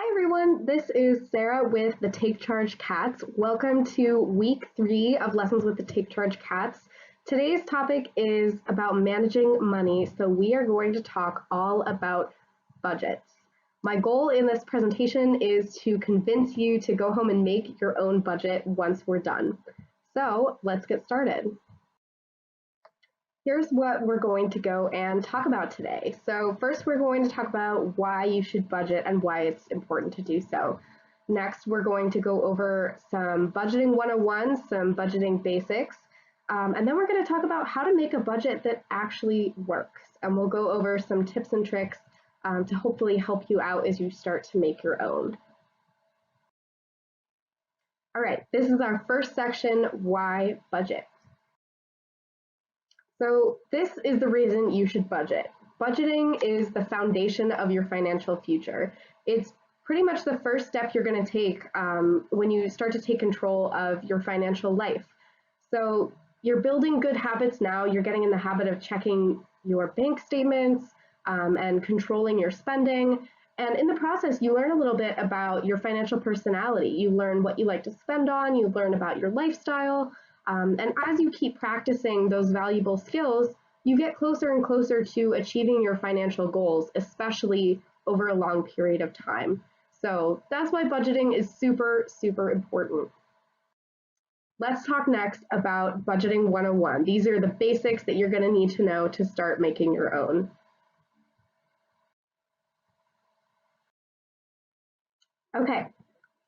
Hi everyone, this is Sarah with the Take Charge Cats. Welcome to week 3 of Lessons with the Take Charge Cats. Today's topic is about managing money, so we are going to talk all about budgets. My goal in this presentation is to convince you to go home and make your own budget once we're done. So let's get started. Here's what we're going to go and talk about today. So first, we're going to talk about why you should budget and why it's important to do so. Next, we're going to go over some budgeting 101, some budgeting basics, and then we're going to talk about how to make a budget that actually works. And we'll go over some tips and tricks to hopefully help you out as you start to make your own. All right, this is our first section, why budget. So this is the reason you should budget. Budgeting is the foundation of your financial future. It's pretty much the first step you're going to take when you start to take control of your financial life. So you're building good habits now. You're getting in the habit of checking your bank statements and controlling your spending. And in the process, you learn a little bit about your financial personality. You learn what you like to spend on. You learn about your lifestyle. And as you keep practicing those valuable skills, you get closer and closer to achieving your financial goals, especially over a long period of time. So that's why budgeting is super, super important. Let's talk next about budgeting 101. These are the basics that you're going to need to know to start making your own. Okay,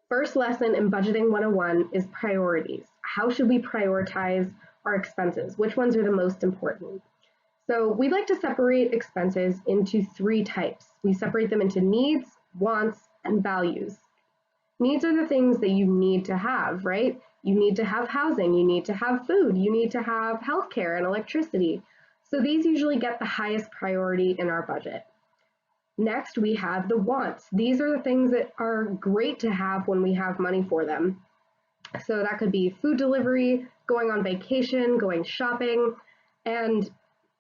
first lesson in budgeting 101 is priorities. How should we prioritize our expenses? Which ones are the most important? So we like to separate expenses into 3 types. We separate them into needs, wants, and values. Needs are the things that you need to have, right? You need to have housing, you need to have food, you need to have healthcare and electricity. So these usually get the highest priority in our budget. Next, we have the wants. These are the things that are great to have when we have money for them. So that could be food delivery, going on vacation, going shopping. And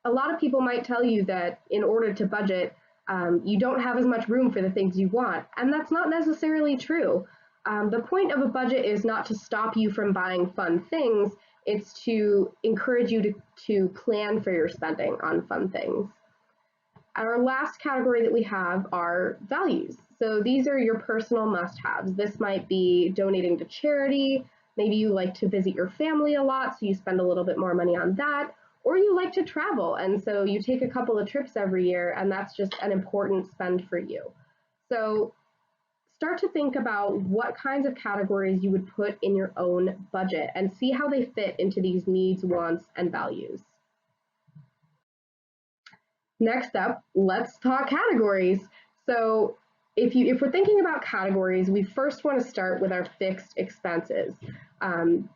a lot of people might tell you that in order to budget, you don't have as much room for the things you want. And that's not necessarily true. The point of a budget is not to stop you from buying fun things. It's to encourage you to plan for your spending on fun things. Our last category that we have are values. So these are your personal must-haves. This might be donating to charity. Maybe you like to visit your family a lot, so you spend a little bit more money on that. Or you like to travel, and so you take a couple of trips every year, and that's just an important spend for you. So start to think about what kinds of categories you would put in your own budget and see how they fit into these needs, wants, and values. Next up, let's talk categories. So if we're thinking about categories, we first want to start with our fixed expenses.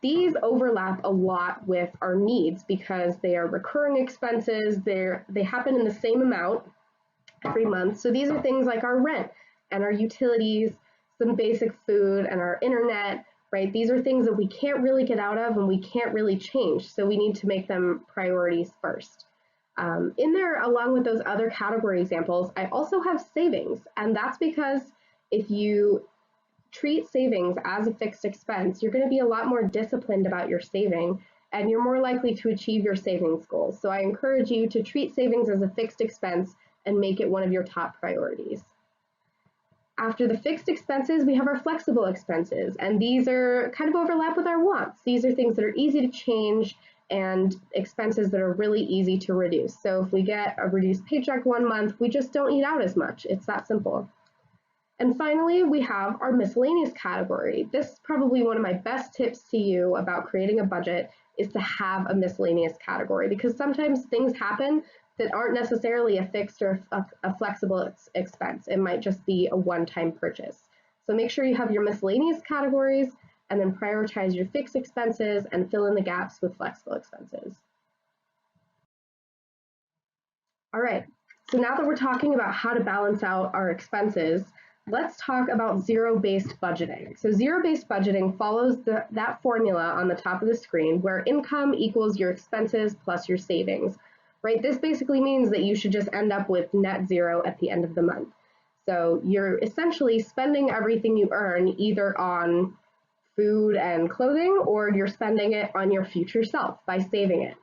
These overlap a lot with our needs because they are recurring expenses. They happen in the same amount every month. So these are things like our rent and our utilities, some basic food, and our internet, right? These are things that we can't really get out of and we can't really change. So we need to make them priorities first. In there, along with those other category examples, I also have savings, and that's because if you treat savings as a fixed expense, you're going to be a lot more disciplined about your saving, and you're more likely to achieve your savings goals. So I encourage you to treat savings as a fixed expense and make it one of your top priorities. After the fixed expenses, we have our flexible expenses, and these are kind of overlap with our wants. These are things that are easy to change and expenses that are really easy to reduce. So if we get a reduced paycheck one month, we just don't eat out as much. It's that simple. And finally, we have our miscellaneous category. This is probably one of my best tips to you about creating a budget is to have a miscellaneous category because sometimes things happen that aren't necessarily a fixed or a flexible expense. It might just be a one-time purchase. So make sure you have your miscellaneous categories and then prioritize your fixed expenses and fill in the gaps with flexible expenses. All right, so now that we're talking about how to balance out our expenses, let's talk about zero-based budgeting. So zero-based budgeting follows that formula on the top of the screen where income equals your expenses plus your savings, right? This basically means that you should just end up with net zero at the end of the month. So you're essentially spending everything you earn either on food and clothing, or you're spending it on your future self by saving it.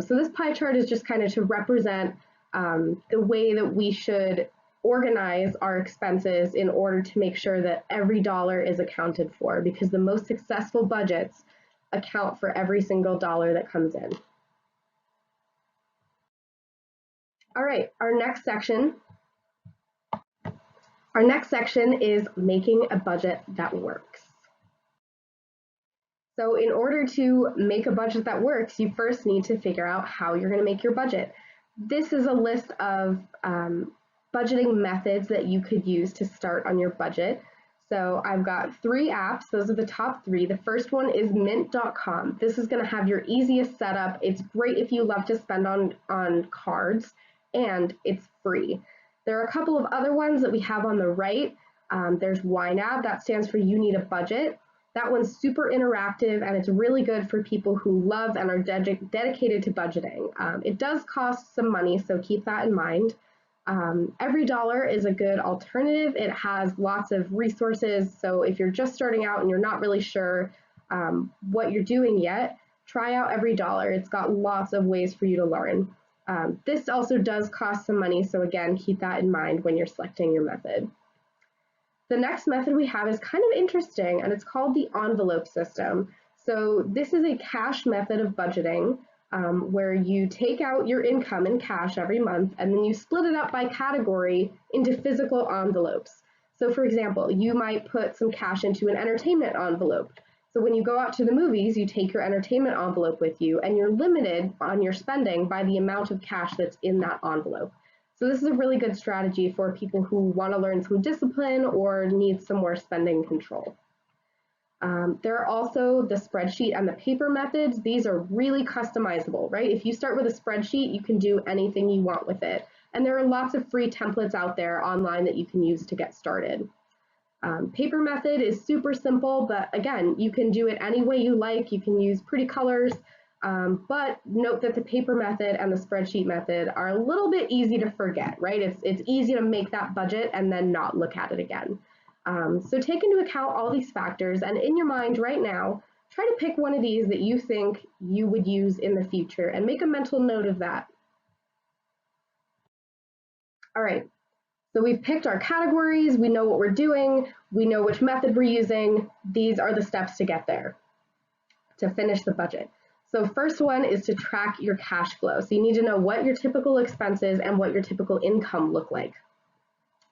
So this pie chart is just kind of to represent the way that we should organize our expenses in order to make sure that every dollar is accounted for, because the most successful budgets account for every single dollar that comes in. All right, our next section is making a budget that works. So in order to make a budget that works, you first need to figure out how you're going to make your budget. This is a list of budgeting methods that you could use to start on your budget. So I've got 3 apps. Those are the top 3. The first one is mint.com. This is going to have your easiest setup. It's great if you love to spend on cards, and it's free. There are a couple of other ones that we have on the right. There's YNAB. That stands for You Need a Budget. That one's super interactive, and it's really good for people who love and are dedicated to budgeting. It does cost some money, so keep that in mind. Every Dollar is a good alternative. It has lots of resources, so if you're just starting out and you're not really sure what you're doing yet, try out Every Dollar. It's got lots of ways for you to learn. This also does cost some money, so again, keep that in mind when you're selecting your method. The next method we have is kind of interesting, and it's called the envelope system. So this is a cash method of budgeting where you take out your income in cash every month, and then you split it up by category into physical envelopes. So for example, you might put some cash into an entertainment envelope. So when you go out to the movies, you take your entertainment envelope with you, and you're limited on your spending by the amount of cash that's in that envelope. So this is a really good strategy for people who want to learn some discipline or need some more spending control. There are also the spreadsheet and the paper methods. These are really customizable, right? If you start with a spreadsheet, you can do anything you want with it. And there are lots of free templates out there online that you can use to get started. Paper method is super simple, but again, you can do it any way you like. You can use pretty colors. But note that the paper method and the spreadsheet method are a little bit easy to forget, right? It's easy to make that budget and then not look at it again. So take into account all these factors, and in your mind right now, try to pick one of these that you think you would use in the future and make a mental note of that. All right, so we've picked our categories, we know what we're doing, we know which method we're using. These are the steps to get there, to finish the budget. So first one is to track your cash flow. So you need to know what your typical expenses and what your typical income look like.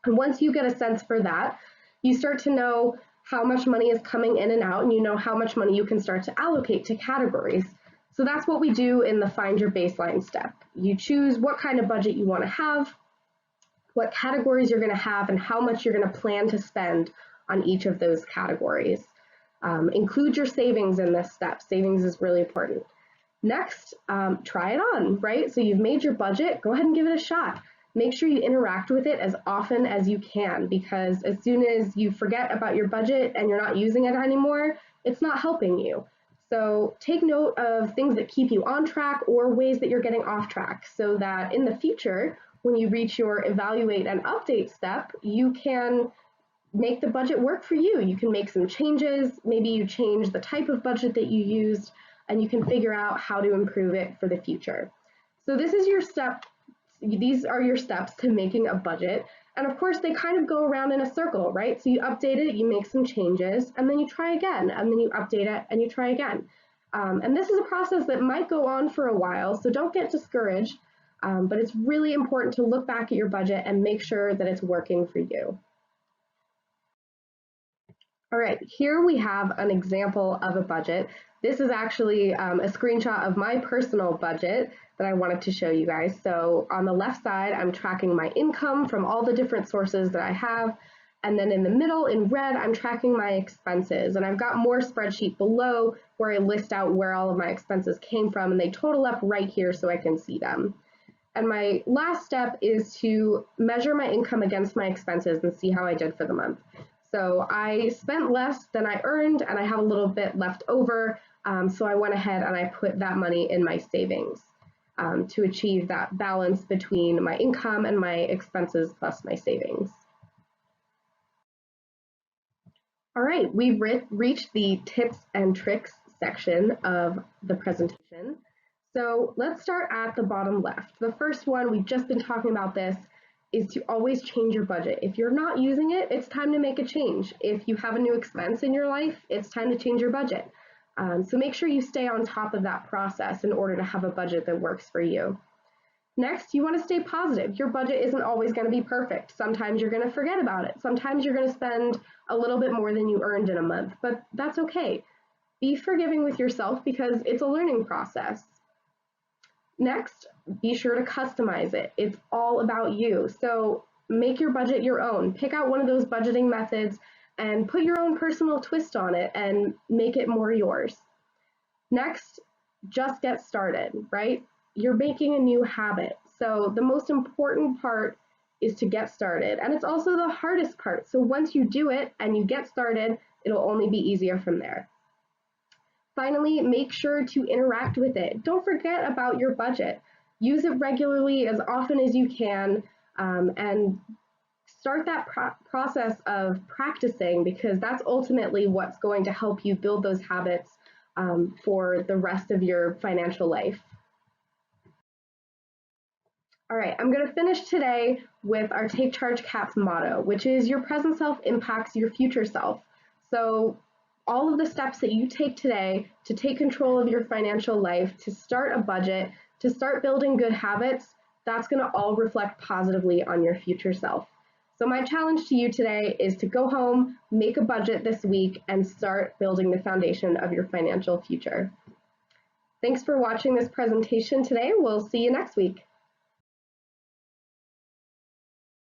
And once you get a sense for that, you start to know how much money is coming in and out, and you know how much money you can start to allocate to categories. So that's what we do in the Find Your Baseline step. You choose what kind of budget you want to have, what categories you're going to have, and how much you're going to plan to spend on each of those categories. Include your savings in this step. Savings is really important. Next, try it on, right? So you've made your budget, go ahead and give it a shot. Make sure you interact with it as often as you can, because as soon as you forget about your budget and you're not using it anymore, it's not helping you. So take note of things that keep you on track or ways that you're getting off track, so that in the future, when you reach your evaluate and update step, you can make the budget work for you. You can make some changes. Maybe you change the type of budget that you used, and you can figure out how to improve it for the future. So this is your step. These are your steps to making a budget. And of course, they kind of go around in a circle, right? So you update it, you make some changes, and then you try again, and then you update it, and you try again. And this is a process that might go on for a while, so don't get discouraged. But it's really important to look back at your budget and make sure that it's working for you. All right, here we have an example of a budget. This is actually a screenshot of my personal budget that I wanted to show you guys. So on the left side, I'm tracking my income from all the different sources that I have. And then in the middle, in red, I'm tracking my expenses. And I've got more spreadsheet below where I list out where all of my expenses came from, and they total up right here so I can see them. And my last step is to measure my income against my expenses and see how I did for the month. So I spent less than I earned, and I have a little bit left over. So I went ahead and I put that money in my savings to achieve that balance between my income and my expenses plus my savings. All right, we've reached the tips and tricks section of the presentation. So let's start at the bottom left. The first one, we've just been talking about this, is to always change your budget. If you're not using it, it's time to make a change. If you have a new expense in your life, it's time to change your budget. So make sure you stay on top of that process in order to have a budget that works for you. Next, you want to stay positive. Your budget isn't always going to be perfect. Sometimes you're going to forget about it. Sometimes you're going to spend a little bit more than you earned in a month, but that's okay. Be forgiving with yourself because it's a learning process. Next, be sure to customize it. It's all about you. So make your budget your own. Pick out one of those budgeting methods and put your own personal twist on it and make it more yours. Next, just get started, right? You're making a new habit. So the most important part is to get started. And it's also the hardest part. So once you do it and you get started, it'll only be easier from there. Finally, make sure to interact with it. Don't forget about your budget. Use it regularly as often as you can, and start that process of practicing, because that's ultimately what's going to help you build those habits for the rest of your financial life. All right, I'm going to finish today with our Take Charge CAPS motto, which is your present self impacts your future self. So all of the steps that you take today to take control of your financial life, to start a budget, to start building good habits, that's going to all reflect positively on your future self. So my challenge to you today is to go home, make a budget this week, and start building the foundation of your financial future. Thanks for watching this presentation today. We'll see you next week.